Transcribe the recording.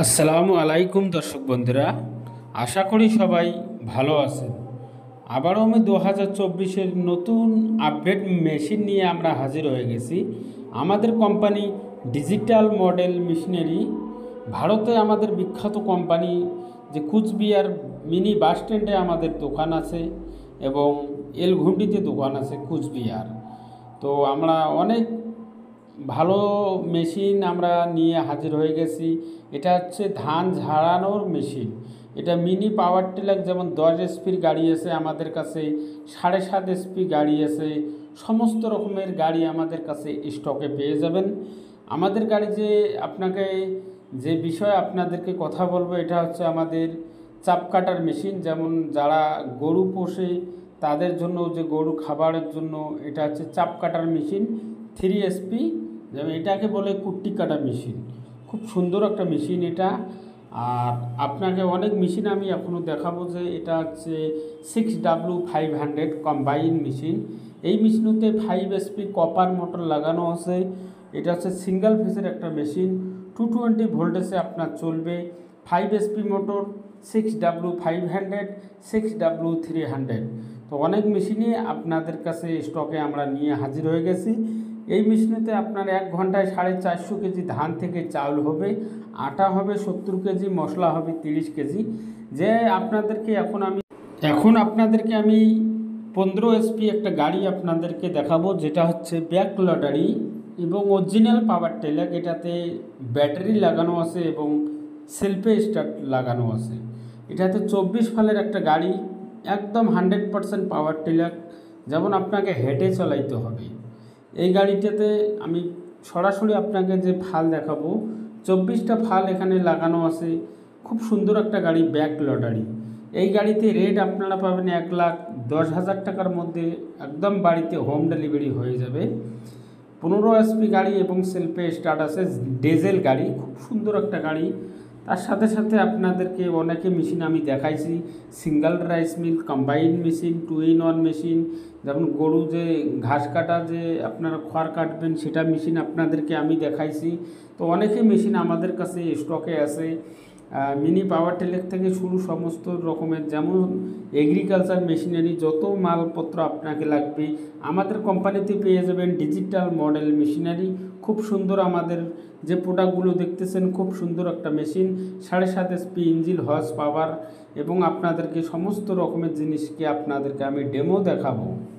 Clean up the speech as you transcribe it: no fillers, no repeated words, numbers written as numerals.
আসসালামু আলাইকুম দর্শক বন্ধুরা, আশা করি সবাই ভালো আছেন। আবারও আমি 2024-এর নতুন আপডেট মেশিন নিয়ে আমরা হাজির হয়ে গেছি। আমাদের কোম্পানি ডিজিটাল মডেল মেশিনারি, ভারতে আমাদের বিখ্যাত কোম্পানি যে কুচবিহার মিনি বাস স্ট্যান্ডে আমাদের দোকান আছে এবং এলঘুন্ডিতে দোকান আছে কুচবিহার। তো আমরা অনেক ভালো মেশিন আমরা নিয়ে হাজির হয়ে গেছি। এটা হচ্ছে ধান ঝাড়ানোর মেশিন। এটা মিনি পাওয়ার টিলার, যেমন 10 এসপির গাড়ি আছে আমাদের কাছে, 7.5 এসপি গাড়ি আছে, সমস্ত রকমের গাড়ি আমাদের কাছে স্টকে পেয়ে যাবেন। আমাদের গাড়ি যে বিষয়ে আপনাদেরকে কথা বলবো, এটা হচ্ছে আমাদের চাপ কাটার মেশিন। যেমন যারা গরু পোষে তাদের জন্য, যে গরু খাবারের জন্য, এটা হচ্ছে চাপ কাটার মেশিন 3 এসপি। যেমন এটাকে বলে কুট্টি কাটা মেশিন, খুব সুন্দর একটা মেশিন এটা। আর আপনাকে অনেক মেশিন আমি এখনও দেখাবো, যে এটা হচ্ছে 6W500 কম্বাইন মেশিন। এই মেশিনতে 5 এসপি কপার মোটর লাগানো আছে। এটা হচ্ছে সিঙ্গেল ফেসের একটা মেশিন, 220 ভোল্টেজে আপনার চলবে। 5 এসপি মোটর, 6W500, 6W300। তো অনেক মেশিনই আপনাদের কাছে স্টকে আমরা নিয়ে হাজির হয়ে গেছি। এই মেশিনেতে আপনার 1 ঘন্টায় 450 কেজি ধান থেকে চাউল হবে, আটা হবে 70 কেজি, মশলা হবে 30 কেজি। যে এখন আপনাদেরকে আমি 15 এসপি একটা গাড়ি আপনাদেরকে দেখাবো, যেটা হচ্ছে ব্যাক লডারি এবং অরিজিনাল পাওয়ার টেলার। এটাতে ব্যাটারি লাগানো আছে এবং সেলফে স্টার্ট লাগানো আছে। এটাতে 24 ফালের একটা গাড়ি, একদম 100% পাওয়ার টিলার। যেমন আপনাকে হেঁটে চালাইতে হবে। এই গাড়িটাতে আমি সরাসরি আপনাকে যে ফাল দেখাবো, 24টা ফাল এখানে লাগানো আছে। খুব সুন্দর একটা গাড়ি, ব্যাক লডারি। এই গাড়িতে রেট আপনারা পাবেন 1,10,000 টাকার মধ্যে, একদম বাড়িতে হোম ডেলিভারি হয়ে যাবে। 15 এসপি গাড়ি এবং সেলফে স্টার্ট আছে, ডিজেল গাড়ি, খুব সুন্দর একটা গাড়ি। তার সাথে সাথে আপনাদেরকে অনেকে মেশিন আমি দেখাইছি, single rice mill, combine machine, 2-in-1 machine. যেমন গরু যে ঘাস কাটা, যে আপনারা খড় কাটবেন, সেটা মেশিন আপনাদেরকে আমি দেখাইছি। তো অনেকে মেশিন আমাদের কাছে স্টকে আছে, মিনি পাওয়ার টিলার থেকে শুরু সমস্ত রকমের, যেমন এগ্রিকালচার মেশিনারি, যত মালপত্র আপনাকে লাগবে আমাদের কোম্পানিতে পেয়ে যাবেন। ডিজিটাল মডেল মেশিনারি, খুব সুন্দর। আমাদের যে প্রোডাক্টগুলো দেখতেছেন, খুব সুন্দর একটা machine, 7.5 SP engine horse power. এবং আপনাদেরকে সমস্ত রকমের জিনিসকে আপনাদেরকে আমি ডেমো দেখাবো।